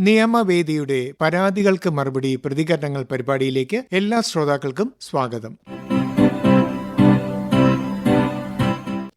നിയമവേദിയുടെ പരാതികൾക്ക് മറുപടി പ്രതികരണങ്ങൾ പരിപാടിയിലേക്ക് എല്ലാ ശ്രോതാക്കൾക്കും സ്വാഗതം.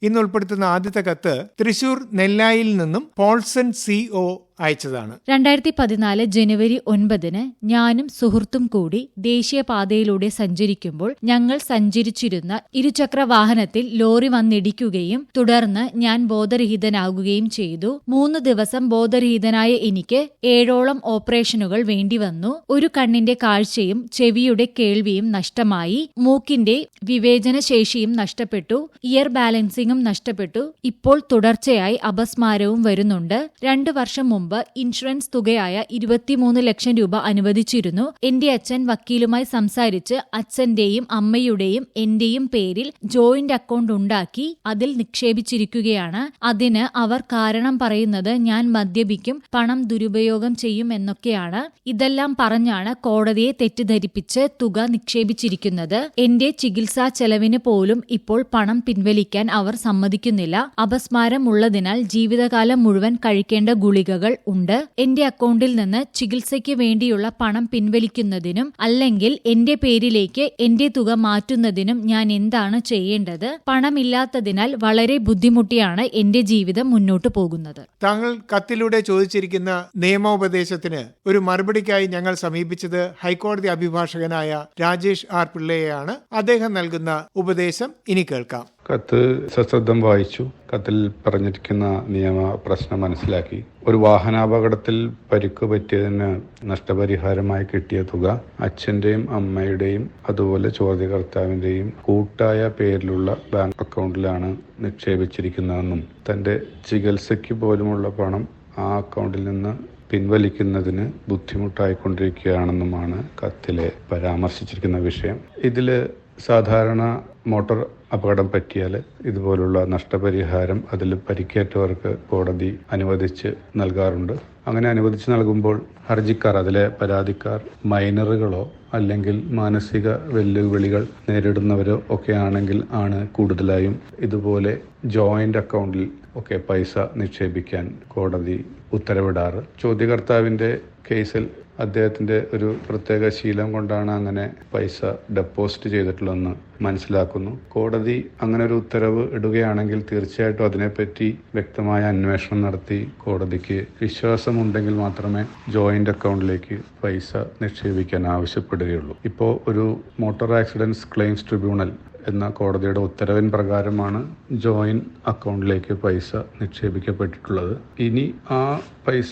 ഇന്ന് ഉൾപ്പെടുത്തുന്ന ആദ്യത്തെ കത്ത് തൃശൂർ നെല്ലായിൽ നിന്നും പോൾസൺ CO അയച്ചതാണ്. 2014 ജനുവരി 9 ഞാനും സുഹൃത്തും കൂടി ദേശീയപാതയിലൂടെ സഞ്ചരിക്കുമ്പോൾ ഞങ്ങൾ സഞ്ചരിച്ചിരുന്ന ഇരുചക്ര വാഹനത്തിൽ ലോറി വന്നിടിക്കുകയും തുടർന്ന് ഞാൻ ബോധരഹിതനാകുകയും ചെയ്തു. 3 ദിവസം ബോധരഹിതനായ എനിക്ക് 7ഓളം ഓപ്പറേഷനുകൾ വേണ്ടിവന്നു. ഒരു കണ്ണിന്റെ കാഴ്ചയും ചെവിയുടെ കേൾവിയും നഷ്ടമായി. മൂക്കിന്റെ വിവേചന ശേഷിയും നഷ്ടപ്പെട്ടു. ഇയർ ബാലൻസിംഗും നഷ്ടപ്പെട്ടു. ഇപ്പോൾ തുടർച്ചയായി അപസ്മാരവും വരുന്നുണ്ട്. 2 വർഷം മുമ്പ് ഇൻഷുറൻസ് തുകയായ 23 ലക്ഷം രൂപ അനുവദിച്ചിരുന്നു. എന്റെ അച്ഛൻ വക്കീലുമായി സംസാരിച്ച് അച്ഛന്റെയും അമ്മയുടെയും എന്റെയും പേരിൽ ജോയിന്റ് അക്കൗണ്ട് ഉണ്ടാക്കി അതിൽ നിക്ഷേപിച്ചിരിക്കുകയാണ്. അതിന് അവർ കാരണം പറയുന്നത് ഞാൻ മദ്യപിക്കും, പണം ദുരുപയോഗം ചെയ്യും എന്നൊക്കെയാണ്. ഇതെല്ലാം പറഞ്ഞാണ് കോടതിയെ തെറ്റിദ്ധരിപ്പിച്ച് തുക നിക്ഷേപിച്ചിരിക്കുന്നത്. എന്റെ ചികിത്സാ ചെലവിന് പോലും ഇപ്പോൾ പണം പിൻവലിക്കാൻ അവർ സമ്മതിക്കുന്നില്ല. അപസ്മാരം ഉള്ളതിനാൽ ജീവിതകാലം മുഴുവൻ കഴിക്കേണ്ട ഗുളികകൾ ഉണ്ട്. എന്റെ അക്കൗണ്ടിൽ നിന്ന് ചികിത്സയ്ക്ക് വേണ്ടിയുള്ള പണം പിൻവലിക്കുന്നതിനും അല്ലെങ്കിൽ എന്റെ പേരിലേക്ക് എന്റെ തുക മാറ്റുന്നതിനും ഞാൻ എന്താണ് ചെയ്യേണ്ടത്? പണമില്ലാത്തതിനാൽ വളരെ ബുദ്ധിമുട്ടിയാണ് എന്റെ ജീവിതം മുന്നോട്ടു പോകുന്നത്. താങ്കൾ കത്തിലൂടെ ചോദിച്ചിരിക്കുന്ന നിയമോപദേശത്തിന് ഒരു മറുപടിക്കായി ഞങ്ങൾ സമീപിച്ചത് ഹൈക്കോടതി അഭിഭാഷകനായ രാജേഷ് R. പിള്ളയെയാണ്. അദ്ദേഹം നൽകുന്ന ഉപദേശം ഇനി കേൾക്കാം. കത്ത് സശ്രദ്ധം വായിച്ചു. കത്തിൽ പറഞ്ഞിരിക്കുന്ന നിയമ പ്രശ്നം മനസ്സിലാക്കി. ഒരു വാഹനാപകടത്തിൽ പരിക്ക് പറ്റിയതിന് നഷ്ടപരിഹാരമായി കിട്ടിയ തുക അച്ഛന്റെയും അമ്മയുടെയും അതുപോലെ ചോദ്യകർത്താവിന്റെയും കൂട്ടായ പേരിലുള്ള ബാങ്ക് അക്കൗണ്ടിലാണ് നിക്ഷേപിച്ചിരിക്കുന്നതെന്നും തന്റെ ചികിത്സയ്ക്ക് പോലുമുള്ള പണം ആ അക്കൗണ്ടിൽ നിന്ന് പിൻവലിക്കുന്നതിന് ബുദ്ധിമുട്ടായിക്കൊണ്ടിരിക്കുകയാണെന്നുമാണ് കത്തിലെ പരാമർശിച്ചിരിക്കുന്ന വിഷയം. ഇതില് സാധാരണ മോട്ടോർ അപകടം പറ്റിയാൽ ഇതുപോലുള്ള നഷ്ടപരിഹാരം അതിൽ പരിക്കേറ്റവർക്ക് കോടതി അനുവദിച്ച് നൽകാറുണ്ട്. അങ്ങനെ അനുവദിച്ച് നൽകുമ്പോൾ ഹർജിക്കാർ, അതിലെ പരാതിക്കാർ മൈനറുകളോ അല്ലെങ്കിൽ മാനസിക വെല്ലുവിളികൾ നേരിടുന്നവരോ ഒക്കെ ആണെങ്കിൽ ആണ് കൂടുതലായും ഇതുപോലെ ജോയിന്റ് അക്കൗണ്ടിൽ ഒക്കെ പൈസ നിക്ഷേപിക്കാൻ കോടതി ഉത്തരവിടാറ്. ചോദ്യകർത്താവിന്റെ കേസിൽ അദ്ദേഹത്തിന്റെ ഒരു പ്രത്യേക ശീലം കൊണ്ടാണ് അങ്ങനെ പൈസ ഡെപ്പോസിറ്റ് ചെയ്തിട്ടുള്ളതെന്ന് മനസ്സിലാക്കുന്നു. കോടതി അങ്ങനെ ഒരു ഉത്തരവ് ഇടുകയാണെങ്കിൽ തീർച്ചയായിട്ടും അതിനെപ്പറ്റി വ്യക്തമായ അന്വേഷണം നടത്തി കോടതിക്ക് വിശ്വാസമുണ്ടെങ്കിൽ മാത്രമേ ജോയിന്റ് അക്കൗണ്ടിലേക്ക് പൈസ നിക്ഷേപിക്കാൻ ആവശ്യപ്പെടുകയുള്ളൂ. ഇപ്പോൾ ഒരു മോട്ടോർ ആക്സിഡന്റ്സ് ക്ലെയിംസ് ട്രിബ്യൂണൽ എന്ന കോടതിയുടെ ഉത്തരവിൻ പ്രകാരമാണ് ജോയിന്റ് അക്കൗണ്ടിലേക്ക് പൈസ നിക്ഷേപിക്കപ്പെട്ടിട്ടുള്ളത്. ഇനി ആ പൈസ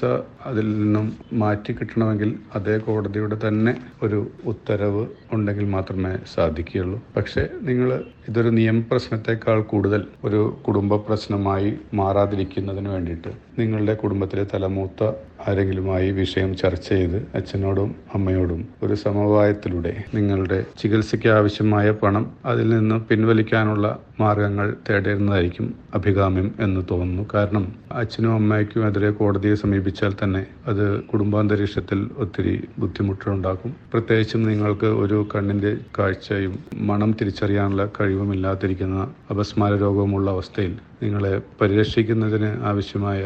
അതിൽ നിന്നും മാറ്റി കിട്ടണമെങ്കിൽ അതേ കോടതിയുടെ തന്നെ ഒരു ഉത്തരവ് ഉണ്ടെങ്കിൽ മാത്രമേ സാധിക്കുകയുള്ളൂ. പക്ഷേ നിങ്ങൾ ഇതൊരു നിയമപ്രശ്നത്തെക്കാൾ കൂടുതൽ ഒരു കുടുംബ പ്രശ്നമായി മാറാതിരിക്കുന്നതിന് വേണ്ടിയിട്ട് നിങ്ങളുടെ കുടുംബത്തിലെ തലമൂത്ത ആരെങ്കിലുമായി വിഷയം ചർച്ച ചെയ്ത് അച്ഛനോടും അമ്മയോടും ഒരു സമവായത്തിലൂടെ നിങ്ങളുടെ ചികിത്സയ്ക്ക് ആവശ്യമായ പണം അതിൽ നിന്ന് പിൻവലിക്കാനുള്ള മാർഗങ്ങൾ തേടേണ്ടതായിരിക്കും അഭികാമ്യം എന്ന് തോന്നുന്നു. കാരണം അച്ഛനും അമ്മയ്ക്കും എതിരെ കോടതിയെ സമീപിച്ചാൽ തന്നെ അത് കുടുംബാന്തരീക്ഷത്തിൽ ഒത്തിരി ബുദ്ധിമുട്ടുണ്ടാക്കും. പ്രത്യേകിച്ചും നിങ്ങൾക്ക് ഒരു കണ്ണിന്റെ കാഴ്ചയും മണം തിരിച്ചറിയാനുള്ള കഴിവുമില്ലാതിരിക്കുന്ന അപസ്മാര രോഗമുള്ള അവസ്ഥയിൽ നിങ്ങളെ പരിരക്ഷിക്കുന്നതിന് ആവശ്യമായ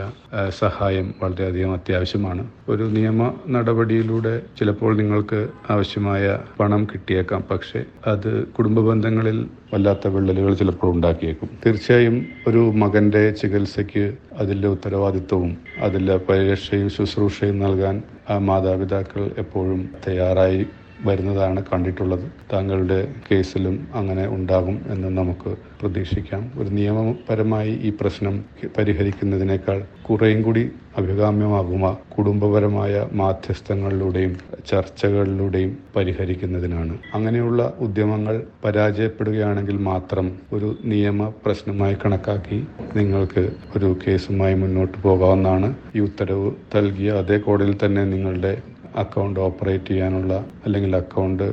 സഹായം വളരെയധികം അത്യാവശ്യമാണ്. ഒരു നിയമ നടപടിയിലൂടെ ചിലപ്പോൾ നിങ്ങൾക്ക് ആവശ്യമായ പണം കിട്ടിയേക്കാം. പക്ഷേ അത് കുടുംബ ബന്ധങ്ങളിൽ വല്ലാത്ത വിള്ളലുകൾ ചിലപ്പോൾ ഉണ്ടാക്കിയേക്കും. തീർച്ചയായും ഒരു മകന്റെ ചികിത്സയ്ക്ക് അതിൻ്റെ ഉത്തരവാദിത്വവും അതിൻ്റെ പരിരക്ഷയും ശുശ്രൂഷയും നൽകാൻ ആ മാതാപിതാക്കൾ എപ്പോഴും തയ്യാറായി വരുന്നതാണ് കണ്ടിട്ടുള്ളത്. താങ്കളുടെ കേസിലും അങ്ങനെ ഉണ്ടാകും എന്ന് നമുക്ക് പ്രതീക്ഷിക്കാം. ഒരു നിയമപരമായി ഈ പ്രശ്നം പരിഹരിക്കുന്നതിനേക്കാൾ കുറേയും കൂടി അഭികാമ്യമാകുക കുടുംബപരമായ മാധ്യസ്ഥങ്ങളിലൂടെയും ചർച്ചകളിലൂടെയും പരിഹരിക്കുന്നതിനാണ്. അങ്ങനെയുള്ള ഉദ്യമങ്ങൾ പരാജയപ്പെടുകയാണെങ്കിൽ മാത്രം ഒരു നിയമ പ്രശ്നമായി കണക്കാക്കി നിങ്ങൾക്ക് ഒരു കേസുമായി മുന്നോട്ട് പോകാവുന്നതാണ്. ഈ ഉത്തരവ് നൽകിയ അതേ കോടതിയിൽ തന്നെ നിങ്ങളുടെ അക്കൗണ്ട് ഓപ്പറേറ്റ് ചെയ്യാനുള്ള അല്ലെങ്കിൽ അക്കൗണ്ട്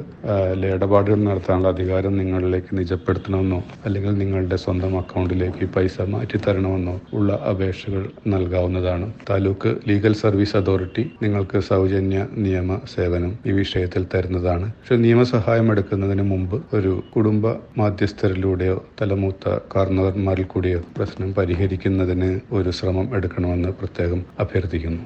ഇടപാടുകൾ നടത്താനുള്ള അധികാരം നിങ്ങളിലേക്ക് നിജപ്പെടുത്തണമെന്നോ അല്ലെങ്കിൽ നിങ്ങളുടെ സ്വന്തം അക്കൗണ്ടിലേക്ക് പൈസ മാറ്റി തരണമെന്നോ ഉള്ള അപേക്ഷകൾ നൽകാവുന്നതാണ്. താലൂക്ക് ലീഗൽ സർവീസ് അതോറിറ്റി നിങ്ങൾക്ക് സൗജന്യ നിയമ സേവനം ഈ വിഷയത്തിൽ തരുന്നതാണ്. പക്ഷെ നിയമസഹായം എടുക്കുന്നതിന് മുമ്പ് ഒരു കുടുംബ മാധ്യസ്ഥരിലൂടെയോ തലമൂത്ത കാരണവന്മാരിൽ കൂടിയോ പ്രശ്നം പരിഹരിക്കുന്നതിന് ഒരു ശ്രമം എടുക്കണമെന്ന് പ്രത്യേകം അഭ്യർത്ഥിക്കുന്നു.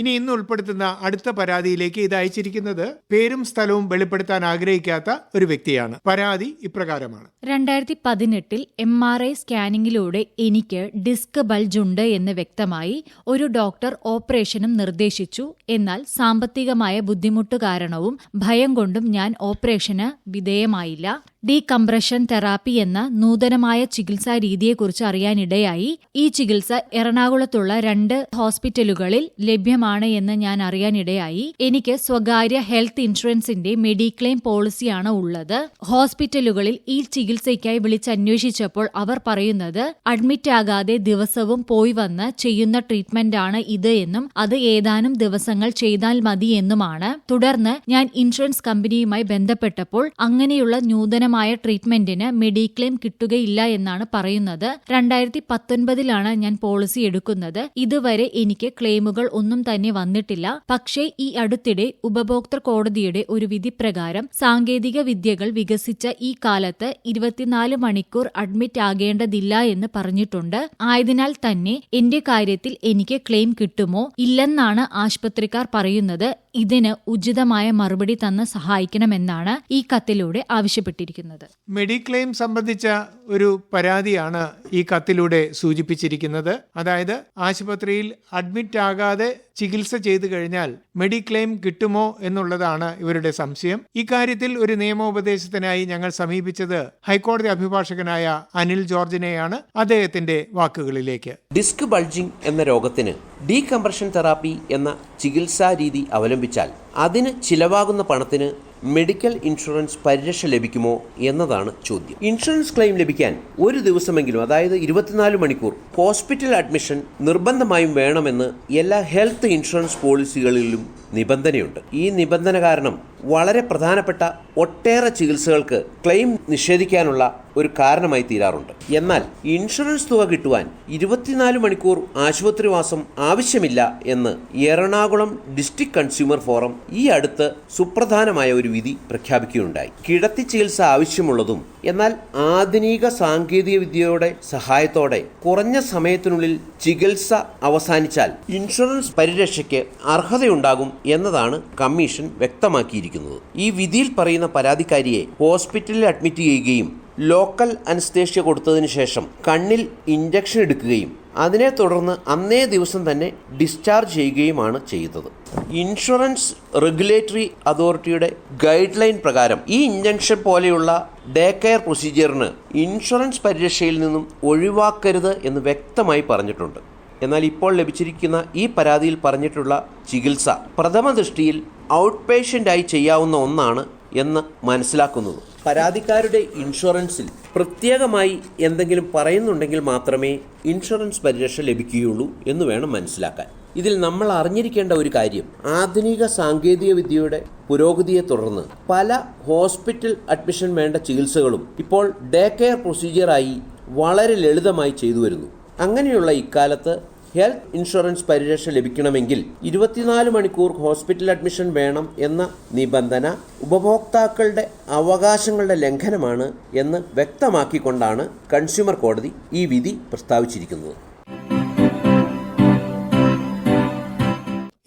ഇനി ഇന്ന് ഉൾപ്പെടുത്തുന്ന അടുത്ത പരാതിയിലേക്ക് ഇത് അയച്ചിരിക്കുന്നത് പേരും സ്ഥലവും വെളിപ്പെടുത്താൻ ആഗ്രഹിക്കാത്ത ഒരു വ്യക്തിയാണ്. പരാതി ഇപ്രകാരമാണ്. 2018 MRI സ്കാനിങ്ങിലൂടെ എനിക്ക് ഡിസ്ക് ബൾജ് ഉണ്ട് എന്ന് വ്യക്തമായി. ഒരു ഡോക്ടർ ഓപ്പറേഷനും നിർദ്ദേശിച്ചു. എന്നാൽ സാമ്പത്തികമായ ബുദ്ധിമുട്ട് കാരണവും ഭയം കൊണ്ടും ഞാൻ ഓപ്പറേഷന് വിധേയമായില്ല. ഡീകംപ്രഷൻ തെറാപ്പി എന്ന നൂതനമായ ചികിത്സാ രീതിയെക്കുറിച്ച് അറിയാനിടയായി. ഈ ചികിത്സ എറണാകുളത്തുള്ള 2 ഹോസ്പിറ്റലുകളിൽ ലഭ്യമാണ് എന്ന് ഞാൻ അറിയാനിടയായി. എനിക്ക് സ്വകാര്യ ഹെൽത്ത് ഇൻഷുറൻസിന്റെ മെഡിക്ലെയിം പോളിസിയാണ് ഉള്ളത്. ഹോസ്പിറ്റലുകളിൽ ഈ ചികിത്സയ്ക്കായി വിളിച്ചന്വേഷിച്ചപ്പോൾ അവർ പറയുന്നത് അഡ്മിറ്റ് ആകാതെ ദിവസവും പോയി വന്ന് ചെയ്യുന്ന ട്രീറ്റ്മെന്റാണ് ഇത് എന്നും അത് ഏതാനും ദിവസങ്ങൾ ചെയ്താൽ മതി എന്നുമാണ്. തുടർന്ന് ഞാൻ ഇൻഷുറൻസ് കമ്പനിയുമായി ബന്ധപ്പെട്ടപ്പോൾ അങ്ങനെയുള്ള നൂതനമായ ട്രീറ്റ്മെന്റിന് മെഡിക്ലെയിം കിട്ടുകയില്ല എന്നാണ് പറയുന്നത്. 2019 ഞാൻ പോളിസി എടുക്കുന്നത്. ഇതുവരെ എനിക്ക് ക്ലെയിമുകൾ ഒന്നും തന്നെ വന്നിട്ടില്ല. പക്ഷേ ഈ അടുത്തിടെ ഉപഭോക്തൃ കോടതിയുടെ ഒരു വിധി പ്രകാരം സാങ്കേതിക വിദ്യകൾ വികസിച്ച ഈ കാലത്ത് 24 മണിക്കൂർ അഡ്മിറ്റ് ആകേണ്ടതില്ല എന്ന് പറഞ്ഞിട്ടുണ്ട്. ആയതിനാൽ തന്നെ എന്റെ കാര്യത്തിൽ എനിക്ക് ക്ലെയിം കിട്ടുമോ ഇല്ലെന്നാണ് ആശുപത്രിക്കാർ പറയുന്നത്. ഇതിന് ഉചിതമായ മറുപടി തന്ന് സഹായിക്കണമെന്നാണ് ഈ കത്തിലൂടെ ആവശ്യപ്പെട്ടിരിക്കുന്നത്. മെഡിക്ലെയിം സംബന്ധിച്ച ഒരു പരാതിയാണ് ഈ കത്തിലൂടെ സൂചിപ്പിച്ചിരിക്കുന്നത്. അതായത് ആശുപത്രിയിൽ അഡ്മിറ്റ് ആകാതെ ചികിത്സ ചെയ്തു കഴിഞ്ഞാൽ മെഡിക്ലെയിം കിട്ടുമോ എന്നുള്ളതാണ് ഇവരുടെ സംശയം. ഇക്കാര്യത്തിൽ ഒരു നിയമോപദേശത്തിനായി ഞങ്ങൾ സമീപിച്ചത് ഹൈക്കോടതി അഭിഭാഷകനായ അനിൽ ജോർജിനെയാണ്. അദ്ദേഹത്തിന്റെ വാക്കുകളിലേക്ക്. ഡിസ്ക് ബൾജിംഗ് എന്ന രോഗത്തിന് ഡീകംപ്രഷൻ തെറാപ്പി എന്ന ചികിത്സാ രീതി അവലംബിച്ചാൽ അതിന് ചിലവാകുന്ന പണത്തിന് മെഡിക്കൽ ഇൻഷുറൻസ് പരിരക്ഷ ലഭിക്കുമോ എന്നതാണ് ചോദ്യം. ഇൻഷുറൻസ് ക്ലെയിം ലഭിക്കാൻ ഒരു ദിവസമെങ്കിലും, അതായത് 24 മണിക്കൂർ ഹോസ്പിറ്റൽ അഡ്മിഷൻ നിർബന്ധമായും വേണമെന്ന് എല്ലാ ഹെൽത്ത് ഇൻഷുറൻസ് പോളിസികളിലും നിബന്ധനയുണ്ട്. ഈ നിബന്ധന കാരണം വളരെ പ്രധാനപ്പെട്ട ഒട്ടേറെ ചികിത്സകൾക്ക് ക്ലെയിം നിഷേധിക്കാനുള്ള ഒരു കാരണമായി തീരാറുണ്ട്. എന്നാൽ ഇൻഷുറൻസ് തുക കിട്ടുവാൻ 24 മണിക്കൂർ ആശുപത്രിവാസം ആവശ്യമില്ല എന്ന് എറണാകുളം ഡിസ്ട്രിക്ട് കൺസ്യൂമർ ഫോറം ഈ അടുത്ത് സുപ്രധാനമായ ഒരു വിധി പ്രഖ്യാപിക്കുകയുണ്ടായി. കിടത്തി ചികിത്സ ആവശ്യമുള്ളതും എന്നാൽ ആധുനിക സാങ്കേതിക വിദ്യയുടെ സഹായത്തോടെ കുറഞ്ഞ സമയത്തിനുള്ളിൽ ചികിത്സ അവസാനിച്ചാൽ ഇൻഷുറൻസ് പരിരക്ഷയ്ക്ക് അർഹതയുണ്ടാകും എന്നതാണ് കമ്മീഷൻ വ്യക്തമാക്കിയിരിക്കുന്നത്. ഈ വിധിയിൽ പറയുന്ന പരാതിക്കാരിയെ ഹോസ്പിറ്റലിൽ അഡ്മിറ്റ് ചെയ്യുകയും ലോക്കൽ അനസ്തേഷ്യ കൊടുത്തതിന് ശേഷം കണ്ണിൽ ഇഞ്ചക്ഷൻ എടുക്കുകയും അതിനെ തുടർന്ന് അന്നേ ദിവസം തന്നെ ഡിസ്ചാർജ് ചെയ്യുകയുമാണ് ചെയ്തത്. ഇൻഷുറൻസ് റെഗുലേറ്ററി അതോറിറ്റിയുടെ ഗൈഡ് ലൈൻ പ്രകാരം ഈ ഇഞ്ചക്ഷൻ പോലെയുള്ള ഡേ കെയർ പ്രൊസീജിയറിന് ഇൻഷുറൻസ് പരിരക്ഷയിൽ നിന്നും ഒഴിവാക്കരുത് എന്ന് വ്യക്തമായി പറഞ്ഞിട്ടുണ്ട്. എന്നാൽ ഇപ്പോൾ ലഭിച്ചിരിക്കുന്ന ഈ പരാതിയിൽ പറഞ്ഞിട്ടുള്ള ചികിത്സ പ്രഥമ ദൃഷ്ടിയിൽ ഔട്ട് പേഷ്യൻ്റായി ചെയ്യാവുന്ന ഒന്നാണ് എന്ന് മനസ്സിലാക്കുന്നത്. പരാതിക്കാരുടെ ഇൻഷുറൻസിൽ പ്രത്യേകമായി എന്തെങ്കിലും പറയുന്നുണ്ടെങ്കിൽ മാത്രമേ ഇൻഷുറൻസ് പരിരക്ഷ ലഭിക്കുകയുള്ളൂ എന്ന് വേണം മനസ്സിലാക്കാൻ. ഇതിൽ നമ്മൾ അറിഞ്ഞിരിക്കേണ്ട ഒരു കാര്യം, ആധുനിക സാങ്കേതിക വിദ്യയുടെ പുരോഗതിയെ തുടർന്ന് പല ഹോസ്പിറ്റൽ അഡ്മിഷൻ വേണ്ട ചികിത്സകളും ഇപ്പോൾ ഡേ കെയർ പ്രൊസീജിയറായി വളരെ ലളിതമായി ചെയ്തു വരുന്നു. അങ്ങനെയുള്ള ഇക്കാലത്ത് ഹെൽത്ത് ഇൻഷുറൻസ് പരിരക്ഷ ലഭിക്കണമെങ്കിൽ 24 മണിക്കൂർ ഹോസ്പിറ്റൽ അഡ്മിഷൻ വേണം എന്ന നിബന്ധന ഉപഭോക്താക്കളുടെ അവകാശങ്ങളുടെ ലംഘനമാണ് എന്ന് വ്യക്തമാക്കിക്കൊണ്ടാണ് കൺസ്യൂമർ കോടതി ഈ വിധി പ്രസ്താവിച്ചിരിക്കുന്നത്.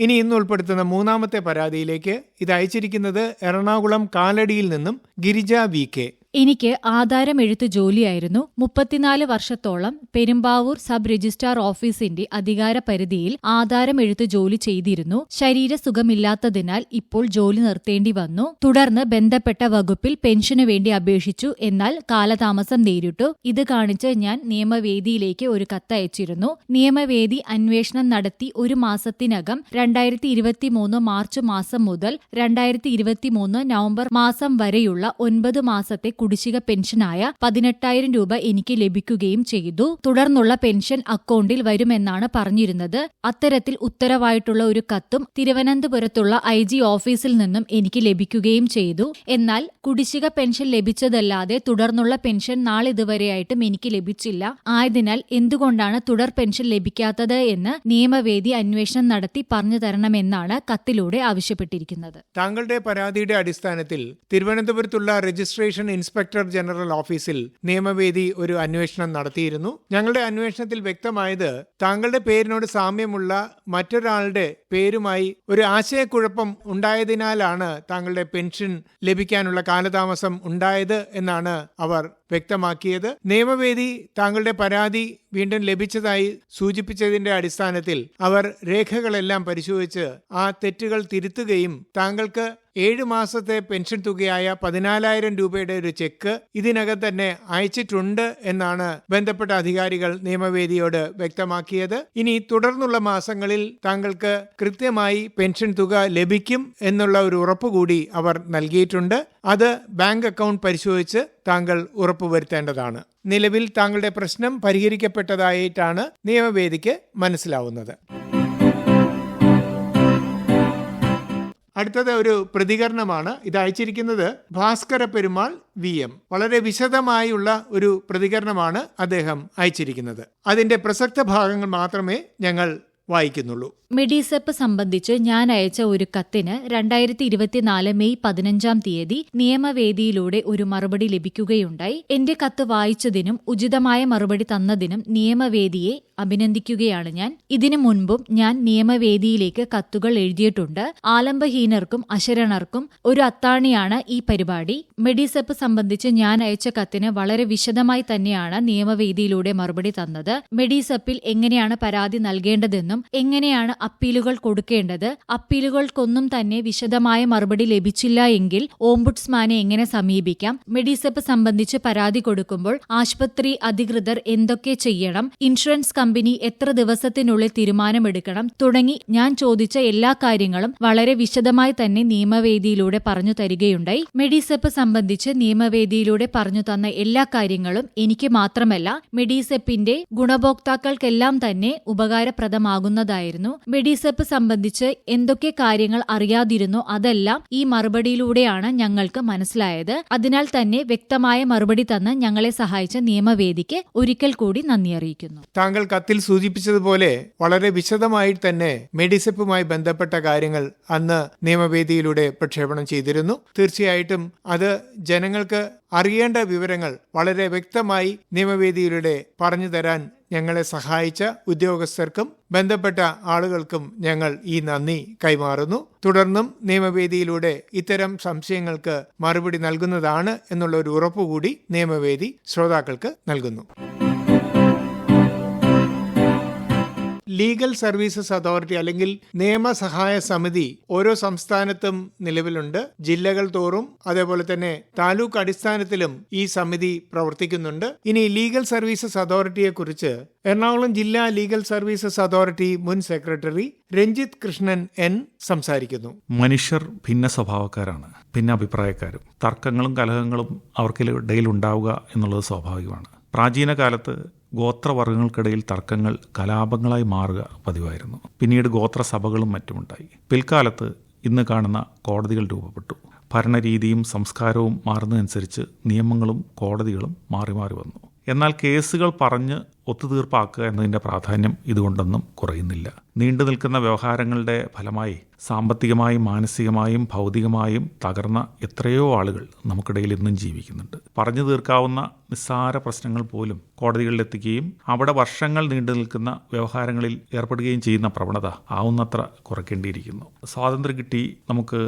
ഇനി ഇന്ന് ഉൾപ്പെടുത്തുന്ന മൂന്നാമത്തെ പരാതിയിലേക്ക് ഇത് അയച്ചിരിക്കുന്നത് എറണാകുളം കാലടിയിൽ നിന്നും ഗിരിജ VK. എനിക്ക് ആധാരം എഴുത്ത് ജോലിയായിരുന്നു. 34 വർഷത്തോളം പെരുമ്പാവൂർ സബ് രജിസ്ട്രാർ ഓഫീസിന്റെ അധികാര പരിധിയിൽ ആധാരം എഴുത്ത് ജോലി ചെയ്തിരുന്നു. ശരീരസുഖമില്ലാത്തതിനാൽ ഇപ്പോൾ ജോലി നിർത്തേണ്ടി വന്നു. തുടർന്ന് ബന്ധപ്പെട്ട വകുപ്പിൽ പെൻഷനു വേണ്ടി അപേക്ഷിച്ചു. എന്നാൽ കാലതാമസം നേരിട്ടു. ഇത് കാണിച്ച് ഞാൻ നിയമവേദിയിലേക്ക് ഒരു കത്തയച്ചിരുന്നു. നിയമവേദി അന്വേഷണം നടത്തി ഒരു മാസത്തിനകം 2023 മാർച്ച് മാസം മുതൽ 2023 നവംബർ മാസം വരെയുള്ള 9 മാസത്തെ കുടിശ്ശിക പെൻഷനായ 18,000 രൂപ എനിക്ക് ലഭിക്കുകയും ചെയ്തു. തുടർന്നുള്ള പെൻഷൻ അക്കൗണ്ടിൽ വരുമെന്നാണ് പറഞ്ഞിരുന്നത്. അത്തരത്തിൽ ഉത്തരവായിട്ടുള്ള ഒരു കത്തും തിരുവനന്തപുരത്തുള്ള IG ഓഫീസിൽ നിന്നും എനിക്ക് ലഭിക്കുകയും ചെയ്തു. എന്നാൽ കുടിശ്ശിക പെൻഷൻ ലഭിച്ചതല്ലാതെ തുടർന്നുള്ള പെൻഷൻ നാളിതുവരെയായിട്ടും എനിക്ക് ലഭിച്ചില്ല. ആയതിനാൽ എന്തുകൊണ്ടാണ് തുടർ പെൻഷൻ ലഭിക്കാത്തത് എന്ന് നിയമവേദി അന്വേഷണം നടത്തി പറഞ്ഞു തരണമെന്നാണ് കത്തിലൂടെ ആവശ്യപ്പെട്ടിരിക്കുന്നത്. താങ്കളുടെ പരാതിയുടെ അടിസ്ഥാനത്തിൽ തിരുവനന്തപുരത്തുള്ള രജിസ്ട്രേഷൻ ഇൻസ്പെക്ടർ ജനറൽ ഓഫീസിൽ നിയമവേദി ഒരു അന്വേഷണം നടത്തിയിരുന്നു. ഞങ്ങളുടെ അന്വേഷണത്തിൽ വ്യക്തമായത് താങ്കളുടെ പേരിനോട് സാമ്യമുള്ള മറ്റൊരാളുടെ പേരുമായി ഒരു ആശയക്കുഴപ്പം ഉണ്ടായതിനാലാണ് താങ്കളുടെ പെൻഷൻ ലഭിക്കാനുള്ള കാലതാമസം ഉണ്ടായത് എന്നാണ് അവർ വ്യക്തമാക്കിയത്. നിയമവേദി താങ്കളുടെ പരാതി വീണ്ടും ലഭിച്ചതായി സൂചിപ്പിച്ചതിന്റെ അടിസ്ഥാനത്തിൽ അവർ രേഖകളെല്ലാം പരിശോധിച്ച് ആ തെറ്റുകൾ തിരുത്തുകയും താങ്കൾക്ക് 7 മാസത്തെ പെൻഷൻ തുകയായ 14,000 രൂപയുടെ ഒരു ചെക്ക് ഇതിനകം തന്നെ അയച്ചിട്ടുണ്ട് എന്നാണ് ബന്ധപ്പെട്ട അധികാരികൾ നിയമവേദിയോട് വ്യക്തമാക്കിയത്. ഇനി തുടർന്നുള്ള മാസങ്ങളിൽ താങ്കൾക്ക് കൃത്യമായി പെൻഷൻ തുക ലഭിക്കും എന്നുള്ള ഒരു ഉറപ്പുകൂടി അവർ നൽകിയിട്ടുണ്ട്. അത് ബാങ്ക് അക്കൗണ്ട് പരിശോധിച്ച് താങ്കൾ ഉറപ്പുവരുത്തേണ്ടതാണ്. നിലവിൽ താങ്കളുടെ പ്രശ്നം പരിഹരിക്കപ്പെട്ടതായിട്ടാണ് നിയമവേദിക്ക് മനസ്സിലാവുന്നത്. അടുത്തത് ഒരു പ്രതികരണമാണ്. ഇത് അയച്ചിരിക്കുന്നത് ഭാസ്കര പെരുമാൾ VM. വളരെ വിശദമായുള്ള ഒരു പ്രതികരണമാണ് അദ്ദേഹം അയച്ചിരിക്കുന്നത്. അതിന്റെ പ്രസക്ത ഭാഗങ്ങൾ മാത്രമേ ഞങ്ങൾ വായിക്കുന്നുള്ളൂ. മെഡിസെപ്പ് സംബന്ധിച്ച് ഞാൻ അയച്ച ഒരു കത്തിന് 2024 മെയ് 15 തീയതി നിയമവേദിയിലൂടെ ഒരു മറുപടി ലഭിക്കുകയുണ്ടായി. എന്റെ കത്ത് വായിച്ചതിനും ഉചിതമായ മറുപടി തന്നതിനും നിയമവേദിയെ അഭിനന്ദിക്കുകയാണ് ഞാൻ. ഇതിനു മുൻപും ഞാൻ നിയമവേദിയിലേക്ക് കത്തുകൾ എഴുതിയിട്ടുണ്ട്. ആലംബഹീനർക്കും അശരണർക്കും ഒരു അത്താണിയാണ് ഈ പരിപാടി. മെഡിസെപ്പ് സംബന്ധിച്ച് ഞാൻ അയച്ച കത്തിന് വളരെ വിശദമായി തന്നെയാണ് നിയമവേദിയിലൂടെ മറുപടി തന്നത്. മെഡിസെപ്പിൽ എങ്ങനെയാണ് പരാതി നൽകേണ്ടതെന്നും എങ്ങനെയാണ് അപ്പീലുകൾ കൊടുക്കേണ്ടത്, അപ്പീലുകൾക്കൊന്നും തന്നെ വിശദമായ മറുപടി ലഭിച്ചില്ല എങ്കിൽ ഓംബുഡ്സ്മാനെ എങ്ങനെ സമീപിക്കാം, മെഡിസെപ്പ് സംബന്ധിച്ച് പരാതി കൊടുക്കുമ്പോൾ ആശുപത്രി അധികൃതർ എന്തൊക്കെ ചെയ്യണം, ഇൻഷുറൻസ് കമ്പനി എത്ര ദിവസത്തിനുള്ളിൽ തീരുമാനമെടുക്കണം തുടങ്ങി ഞാൻ ചോദിച്ച എല്ലാ കാര്യങ്ങളും വളരെ വിശദമായി തന്നെ നിയമവേദിയിലൂടെ പറഞ്ഞു തരികയുണ്ടായി. മെഡിസെപ്പ് സംബന്ധിച്ച് നിയമവേദിയിലൂടെ പറഞ്ഞു തന്ന എല്ലാ കാര്യങ്ങളും എനിക്ക് മാത്രമല്ല മെഡിസെപ്പിന്റെ ഗുണഭോക്താക്കൾക്കെല്ലാം തന്നെ ഉപകാരപ്രദമാകുന്നതായിരുന്നു. മെഡിസെപ്പ് സംബന്ധിച്ച് എന്തൊക്കെ കാര്യങ്ങൾ അറിയാതിരുന്നോ അതെല്ലാം ഈ മറുപടിയിലൂടെയാണ് ഞങ്ങൾക്ക് മനസ്സിലായത്. അതിനാൽ തന്നെ വ്യക്തമായ മറുപടി തന്ന് ഞങ്ങളെ സഹായിച്ച നിയമവേദിക്ക് ഒരിക്കൽ കൂടി നന്ദി അറിയിക്കുന്നു. താങ്കൾ കത്തിൽ സൂചിപ്പിച്ചതുപോലെ വളരെ വിശദമായി തന്നെ മെഡിസെപ്പുമായി ബന്ധപ്പെട്ട കാര്യങ്ങൾ അന്ന് നിയമവേദിയിലൂടെ പ്രക്ഷേപണം ചെയ്തിരുന്നു. തീർച്ചയായിട്ടും അത് ജനങ്ങൾക്ക് അറിയേണ്ട വിവരങ്ങൾ വളരെ വ്യക്തമായി നിയമവേദിയിലൂടെ പറഞ്ഞു തരാൻ ഞങ്ങളെ സഹായിച്ച ഉദ്യോഗസ്ഥർക്കും ബന്ധപ്പെട്ട ആളുകൾക്കും ഞങ്ങൾ ഈ നന്ദി കൈമാറുന്നു. തുടർന്നും നിയമവേദിയിലൂടെ ഇത്തരം സംശയങ്ങൾക്ക് മറുപടി നൽകുന്നതാണ് എന്നുള്ള ഒരു ഉറപ്പുകൂടി നിയമവേദി ശ്രോതാക്കൾക്ക് നൽകുന്നു. ലീഗൽ സർവീസസ് അതോറിറ്റി അല്ലെങ്കിൽ നിയമസഹായ സമിതി ഓരോ സംസ്ഥാനത്തും നിലവിലുണ്ട്. ജില്ലകൾ തോറും അതേപോലെ തന്നെ താലൂക്ക് അടിസ്ഥാനത്തിലും ഈ സമിതി പ്രവർത്തിക്കുന്നുണ്ട്. ഇനി ലീഗൽ സർവീസസ് അതോറിറ്റിയെ കുറിച്ച് എറണാകുളം ജില്ലാ ലീഗൽ സർവീസസ് അതോറിറ്റി മുൻ സെക്രട്ടറി രഞ്ജിത്ത് കൃഷ്ണൻ N സംസാരിക്കുന്നു. മനുഷ്യർ ഭിന്ന സ്വഭാവക്കാരാണ്, ഭിന്ന അഭിപ്രായക്കാരും. തർക്കങ്ങളും കലഹങ്ങളും അവർക്കിടയിൽ ഉണ്ടാവുക എന്നുള്ളത് സ്വാഭാവികമാണ്. പ്രാചീന കാലത്ത് ഗോത്രവർഗങ്ങൾക്കിടയിൽ തർക്കങ്ങൾ കലാപങ്ങളായി മാറുക പതിവായിരുന്നു. പിന്നീട് ഗോത്രസഭകളും മറ്റുമുണ്ടായി. പിൽക്കാലത്ത് ഇന്ന് കാണുന്ന കോടതികൾ രൂപപ്പെട്ടു. ഭരണരീതിയും സംസ്കാരവും മാറുന്നതനുസരിച്ച് നിയമങ്ങളും കോടതികളും മാറി മാറി വന്നു. എന്നാൽ കേസുകൾ പറഞ്ഞ് ഒത്തുതീർപ്പാക്കുക എന്നതിൻ്റെ പ്രാധാന്യം ഇതുകൊണ്ടൊന്നും കുറയുന്നില്ല. നീണ്ടു നിൽക്കുന്ന വ്യവഹാരങ്ങളുടെ ഫലമായി സാമ്പത്തികമായും മാനസികമായും ഭൗതികമായും തകർന്ന എത്രയോ ആളുകൾ നമുക്കിടയിൽ ഇന്നും ജീവിക്കുന്നുണ്ട്. പറഞ്ഞു തീർക്കാവുന്ന നിസ്സാര പ്രശ്നങ്ങൾ പോലും കോടതികളിലെത്തിക്കുകയും അവിടെ വർഷങ്ങൾ നീണ്ടു നിൽക്കുന്ന വ്യവഹാരങ്ങളിൽ ഏർപ്പെടുകയും ചെയ്യുന്ന പ്രവണത ആവുന്നത്ര കുറയ്ക്കേണ്ടിയിരിക്കുന്നു. സ്വാതന്ത്ര്യം കിട്ടി നമുക്ക്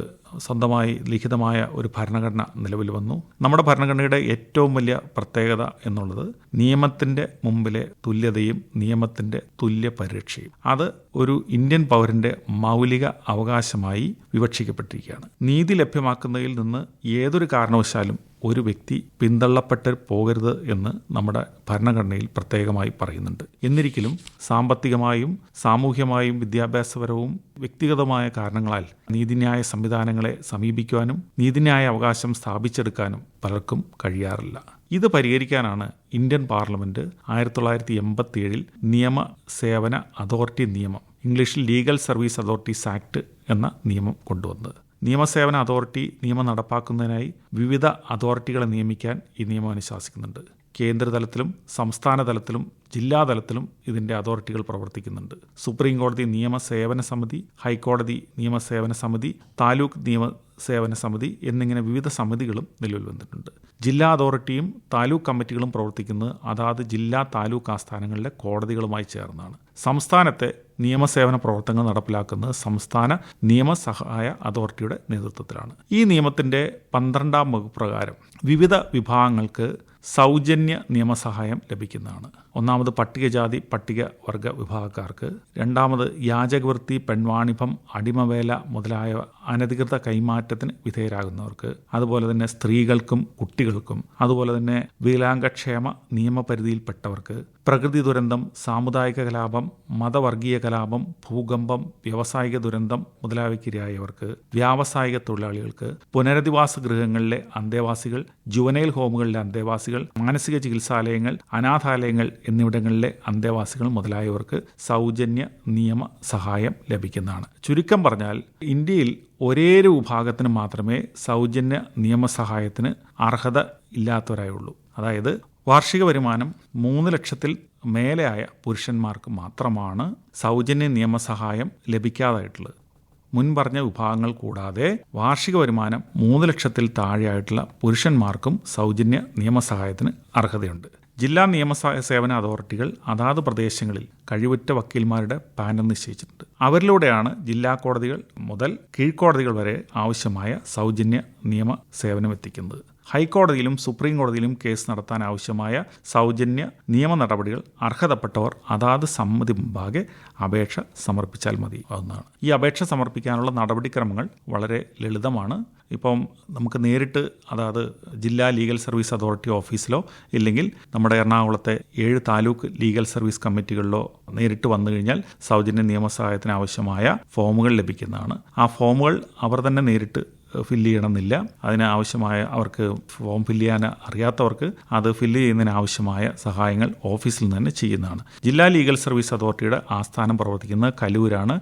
സ്വന്തമായി ലിഖിതമായ ഒരു ഭരണഘടന നിലവിൽ വന്നു. നമ്മുടെ ഭരണഘടനയുടെ ഏറ്റവും വലിയ പ്രത്യേകത എന്നുള്ളത് നിയമത്തിൻ്റെ മുമ്പിലെ തുല്യതയും നിയമത്തിൻ്റെ തുല്യ പരിരക്ഷയും. അത് ഒരു ഇന്ത്യൻ പൗരന്റെ മൗലിക അവകാശമായി വിവക്ഷിക്കപ്പെട്ടിരിക്കുകയാണ്. നീതി ലഭ്യമാക്കുന്നതിൽ നിന്ന് ഏതൊരു കാരണവശാലും ഒരു വ്യക്തി പിന്തള്ളപ്പെട്ട് പോകരുത് എന്ന് നമ്മുടെ ഭരണഘടനയിൽ പ്രത്യേകമായി പറയുന്നുണ്ട്. എന്നിരിക്കലും സാമ്പത്തികമായും സാമൂഹ്യമായും വിദ്യാഭ്യാസപരവും വ്യക്തിഗതമായ കാരണങ്ങളാൽ നീതിന്യായ സംവിധാനങ്ങളെ സമീപിക്കുവാനും നീതിന്യായ അവകാശം സ്ഥാപിച്ചെടുക്കാനും പലർക്കും കഴിയാറില്ല. ഇത് പരിഹരിക്കാനാണ് ഇന്ത്യൻ പാർലമെന്റ് 1987 നിയമ സേവന അതോറിറ്റി നിയമം, ഇംഗ്ലീഷിൽ ലീഗൽ സർവീസ് അതോറിറ്റീസ് ആക്ട് എന്ന നിയമം കൊണ്ടുവന്നത്. നിയമസേവന അതോറിറ്റി നിയമം നടപ്പാക്കുന്നതിനായി വിവിധ അതോറിറ്റികളെ നിയമിക്കാൻ ഈ നിയമം അനുശാസിക്കുന്നുണ്ട്. കേന്ദ്രതലത്തിലും സംസ്ഥാന തലത്തിലും ജില്ലാതലത്തിലും ഇതിൻ്റെ അതോറിറ്റികൾ പ്രവർത്തിക്കുന്നുണ്ട്. സുപ്രീം കോടതി നിയമസേവന സമിതി, ഹൈക്കോടതി നിയമസേവന സമിതി, താലൂക്ക് നിയമസേവന സമിതി എന്നിങ്ങനെ വിവിധ സമിതികളും നിലവിൽ വന്നിട്ടുണ്ട്. ജില്ലാ അതോറിറ്റിയും താലൂക്ക് കമ്മിറ്റികളും പ്രവർത്തിക്കുന്നത് അതാത് ജില്ലാ താലൂക്ക് ആസ്ഥാനങ്ങളിലെ കോടതികളുമായി ചേർന്നാണ്. സംസ്ഥാനത്തെ നിയമസേവന പ്രവർത്തനങ്ങൾ നടപ്പിലാക്കുന്നത് സംസ്ഥാന നിയമസഹായ അതോറിറ്റിയുടെ നേതൃത്വത്തിലാണ്. ഈ നിയമത്തിന്റെ 12-ാം വകുപ്പ് പ്രകാരം വിവിധ വിഭാഗങ്ങൾക്ക് സൗജന്യ നിയമസഹായം ലഭിക്കുന്നതാണ്. ഒന്നാമത് പട്ടികജാതി പട്ടികവർഗ വിഭാഗക്കാർക്ക്, രണ്ടാമത് യാചകവൃത്തി, പെൺവാണിഭം, അടിമവേല മുതലായ അനധികൃത കൈമാറ്റത്തിന് വിധേയരാകുന്നവർക്ക്, അതുപോലെ തന്നെ സ്ത്രീകൾക്കും കുട്ടികൾക്കും, അതുപോലെ തന്നെ വികലാംഗക്ഷേമ നിയമപരിധിയിൽപ്പെട്ടവർക്ക്, പ്രകൃതി ദുരന്തം, സാമുദായിക കലാപം, മതവർഗീയ കലാപം, ഭൂകമ്പം, വ്യാവസായിക ദുരന്തം മുതലായവയ്ക്കിരയായവർക്ക്, വ്യാവസായിക തൊഴിലാളികൾക്ക്, പുനരധിവാസ ഗൃഹങ്ങളിലെ അന്തേവാസികൾ, ജുവനൈൽ ഹോമുകളിലെ അന്തേവാസികൾ, മാനസിക ചികിത്സാലയങ്ങൾ, അനാഥാലയങ്ങൾ എന്നിവിടങ്ങളിലെ അന്തേവാസികൾ മുതലായവർക്ക് സൗജന്യ നിയമ സഹായം ലഭിക്കുന്നതാണ്. ചുരുക്കം പറഞ്ഞാൽ ഇന്ത്യയിൽ ഒരേയൊരു വിഭാഗത്തിന് മാത്രമേ സൗജന്യ നിയമസഹായത്തിന് അർഹത ഇല്ലാത്തവരായുള്ളൂ. അതായത് വാർഷിക വരുമാനം 3 ലക്ഷത്തിൽ മേലെയായ പുരുഷന്മാർക്ക് മാത്രമാണ് സൗജന്യ നിയമസഹായം ലഭിക്കാതായിട്ടുള്ളത്. മുൻപറഞ്ഞ വിഭാഗങ്ങൾ കൂടാതെ വാർഷിക വരുമാനം 3 ലക്ഷത്തിൽ താഴെയായിട്ടുള്ള പുരുഷന്മാർക്കും സൗജന്യ നിയമസഹായത്തിന് അർഹതയുണ്ട്. ജില്ലാ നിയമസേവന അതോറിറ്റികൾ അതാത് പ്രദേശങ്ങളിൽ കഴിവുറ്റ വക്കീൽമാരുടെ പാനൽ നിശ്ചയിച്ചിട്ടുണ്ട്. അവരിലൂടെയാണ് ജില്ലാ കോടതികൾ മുതൽ കീഴ്ക്കോടതികൾ വരെ ആവശ്യമായ സൗജന്യ നിയമ സേവനം എത്തിക്കുന്നത്. ഹൈക്കോടതിയിലും സുപ്രീം കോടതിയിലും കേസ് നടത്താൻ ആവശ്യമായ സൗജന്യ നിയമ നടപടികൾ അർഹതപ്പെട്ടവർ അതാത് സമിതി മുമ്പാകെ അപേക്ഷ സമർപ്പിച്ചാൽ മതി എന്നാണ്. ഈ അപേക്ഷ സമർപ്പിക്കാനുള്ള നടപടിക്രമങ്ങൾ വളരെ ലളിതമാണ്. ഇപ്പം നമുക്ക് നേരിട്ട് അതായത് ജില്ലാ ലീഗൽ സർവീസ് അതോറിറ്റി ഓഫീസിലോ ഇല്ലെങ്കിൽ നമ്മുടെ എറണാകുളത്തെ 7 താലൂക്ക് ലീഗൽ സർവീസ് കമ്മിറ്റികളിലോ നേരിട്ട് വന്നു കഴിഞ്ഞാൽ സൗജന്യ നിയമസഹായത്തിന് ആവശ്യമായ ഫോമുകൾ ലഭിക്കുന്നതാണ്. ആ ഫോമുകൾ അവർ തന്നെ നേരിട്ട് ഫില്ല് ചെയ്യണമെന്നില്ല. അതിനാവശ്യമായ അവർക്ക് ഫോം ഫില്ല് ചെയ്യാൻ അറിയാത്തവർക്ക് അത് ഫില്ല് ചെയ്യുന്നതിന് ആവശ്യമായ സഹായങ്ങൾ ഓഫീസിൽ നിന്ന് തന്നെ ചെയ്യുന്നതാണ്. ജില്ലാ ലീഗൽ സർവീസ് അതോറിറ്റിയുടെ ആസ്ഥാനം പ്രവർത്തിക്കുന്നത് കലൂരാണ്.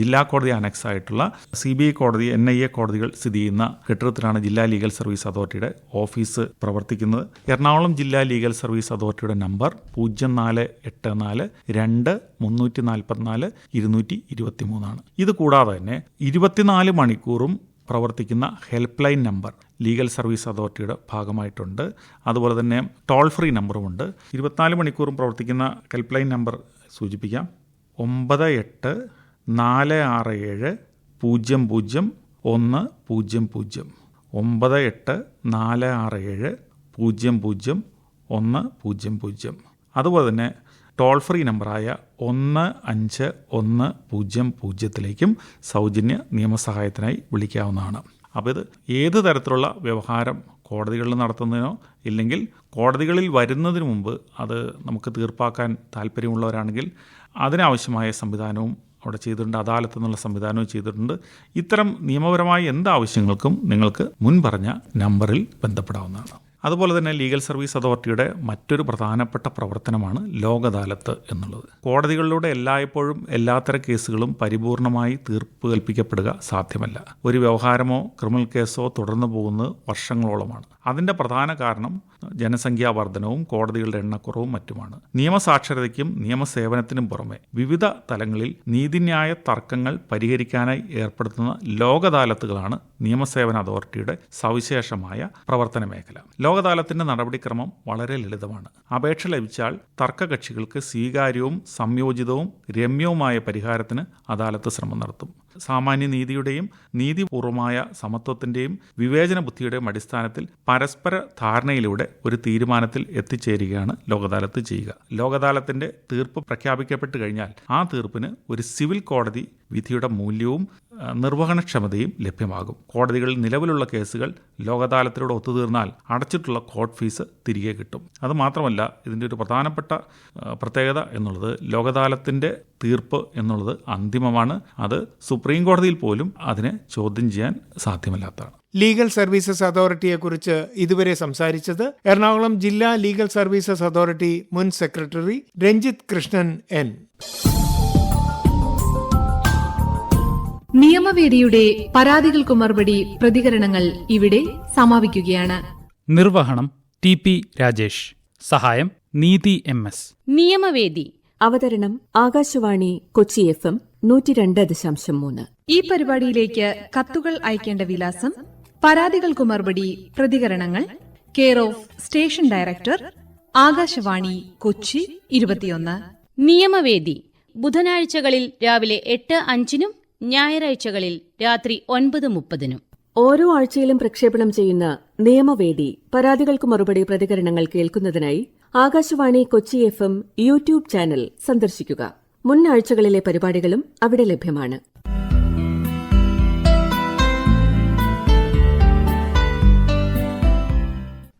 ജില്ലാ കോടതി അനക്സ് ആയിട്ടുള്ള CBI കോടതി, NIA കോടതികൾ സ്ഥിതി ചെയ്യുന്ന കെട്ടിടത്തിലാണ് ജില്ലാ ലീഗൽ സർവീസ് അതോറിറ്റിയുടെ ഓഫീസ് പ്രവർത്തിക്കുന്നത്. എറണാകുളം ജില്ലാ ലീഗൽ സർവീസ് അതോറിറ്റിയുടെ നമ്പർ 0484 2 344 223 ആണ്. ഇത് കൂടാതെ തന്നെ 24 മണിക്കൂറും പ്രവർത്തിക്കുന്ന help line number legal service അതോറിറ്റിയുടെ ഭാഗമായിട്ടുണ്ട്. അതുപോലെ തന്നെ ടോൾ ഫ്രീ നമ്പറുമുണ്ട്. 24 മണിക്കൂറും പ്രവർത്തിക്കുന്ന ഹെൽപ്പ് ലൈൻ നമ്പർ സൂചിപ്പിക്കാം: 9846700100. 9846700100. അതുപോലെ തന്നെ ടോൾ ഫ്രീ നമ്പറായ 1510 സൗജന്യ നിയമസഹായത്തിനായി വിളിക്കാവുന്നതാണ്. അപ്പോൾ ഇത് ഏത് തരത്തിലുള്ള വ്യവഹാരം കോടതികളിൽ നടത്തുന്നതിനോ ഇല്ലെങ്കിൽ കോടതികളിൽ വരുന്നതിന് മുമ്പ് അത് നമുക്ക് തീർപ്പാക്കാൻ താല്പര്യമുള്ളവരാണെങ്കിൽ അതിനാവശ്യമായ സംവിധാനവും അവിടെ ചെയ്തിട്ടുണ്ട്. അദാലത്ത് എന്നുള്ള സംവിധാനവും ചെയ്തിട്ടുണ്ട്. ഇത്തരം നിയമപരമായ എന്താവശ്യങ്ങൾക്കും നിങ്ങൾക്ക് മുൻപറഞ്ഞ നമ്പറിൽ ബന്ധപ്പെടാവുന്നതാണ്. അതുപോലെ തന്നെ ലീഗൽ സർവീസ് അതോറിറ്റിയുടെ മറ്റൊരു പ്രധാനപ്പെട്ട പ്രവർത്തനമാണ് ലോക് അദാലത്ത് എന്നുള്ളത്. കോടതികളിലൂടെ എല്ലായ്പ്പോഴും എല്ലാത്തരം കേസുകളും പരിപൂർണമായി തീർപ്പ് കൽപ്പിക്കപ്പെടുക സാധ്യമല്ല. ഒരു വ്യവഹാരമോ ക്രിമിനൽ കേസോ തുടർന്നു പോകുന്നത് വർഷങ്ങളോളമാണ്. അതിൻ്റെ പ്രധാന കാരണം ജനസംഖ്യാ വർധനവും കോടതികളുടെ എണ്ണക്കുറവും മറ്റുമാണ്. നിയമസാക്ഷരതയ്ക്കും നിയമസേവനത്തിനും പുറമെ വിവിധ തലങ്ങളിൽ നീതിന്യായ തർക്കങ്ങൾ പരിഹരിക്കാനായി ഏർപ്പെടുത്തുന്ന ലോക് അദാലത്തുകളാണ് നിയമസേവന അതോറിറ്റിയുടെ സവിശേഷമായ പ്രവർത്തന മേഖല. ലോക് അദാലത്തിന്റെ നടപടിക്രമം വളരെ ലളിതമാണ്. അപേക്ഷ ലഭിച്ചാൽ തർക്കകക്ഷികൾക്ക് സ്വീകാര്യവും സംയോജിതവും രമ്യവുമായ പരിഹാരത്തിന് അദാലത്ത് ശ്രമം നടത്തും. സാമാന്യ നീതിയുടെയും നീതിപൂർവമായ സമത്വത്തിന്റെയും വിവേചന ബുദ്ധിയുടെയും അടിസ്ഥാനത്തിൽ പരസ്പര ധാരണയിലൂടെ ഒരു തീരുമാനത്തിൽ എത്തിച്ചേരുകയാണ് ലോക് അദാലത്ത് ചെയ്യുക. ലോക് അദാലത്തിന്റെ തീർപ്പ് പ്രഖ്യാപിക്കപ്പെട്ട് കഴിഞ്ഞാൽ ആ തീർപ്പിന് ഒരു സിവിൽ കോടതി വിധിയുടെ മൂല്യവും നിർവഹണക്ഷമതയും ലഭ്യമാകും. കോടതികളിൽ നിലവിലുള്ള കേസുകൾ ലോക് അദാലത്തിലൂടെ ഒത്തുതീർന്നാൽ അടച്ചിട്ടുള്ള കോർട്ട് ഫീസ് തിരികെ കിട്ടും. അതുമാത്രമല്ല, ഇതിൻ്റെ ഒരു പ്രധാനപ്പെട്ട പ്രത്യേകത എന്നുള്ളത് ലോക് അദാലത്തിൻ്റെ തീർപ്പ് എന്നുള്ളത് അന്തിമമാണ്. അത് സുപ്രീം കോടതിയിൽ പോലും അതിനെ ചോദ്യം ചെയ്യാൻ സാധ്യമല്ലാത്തതാണ്. ലീഗൽ സർവീസസ് അതോറിറ്റിയെക്കുറിച്ച് ഇതുവരെ സംസാരിച്ചത് എറണാകുളം ജില്ലാ ലീഗൽ സർവീസസ് അതോറിറ്റി മുൻ സെക്രട്ടറി രഞ്ജിത്ത് കൃഷ്ണൻ N. നിയമവേദിയുടെ പരാതികൾക്കു മറുപടി പ്രതികരണങ്ങൾ ഇവിടെ സമാപിക്കുകയാണ്. നിർവഹണം TP രാജേഷ്. സഹായം നീതി MS. നിയമവേദി അവതരണം ആകാശവാണി കൊച്ചി FM 102.3. ഈ പരിപാടിയിലേക്ക് കത്തുകൾ അയക്കേണ്ട വിലാസം: പരാതികൾക്കു മറുപടി പ്രതികരണങ്ങൾ, care of station director, Akashvani Kochi 21. നിയമവേദി ബുധനാഴ്ചകളിൽ രാവിലെ 8:05 ഞായറാഴ്ചകളിൽ രാത്രി 9:30. ഓരോ ആഴ്ചയിലും പ്രക്ഷേപണം ചെയ്യുന്ന നിയമവേദി പരാതികൾക്ക് മറുപടി പ്രതികരണങ്ങൾ കേൾക്കുന്നതിനായി Akashvani Kochi FM YouTube channel സന്ദർശിക്കുക. മുൻ ആഴ്ചകളിലെ പരിപാടികളും അവിടെ ലഭ്യമാണ്.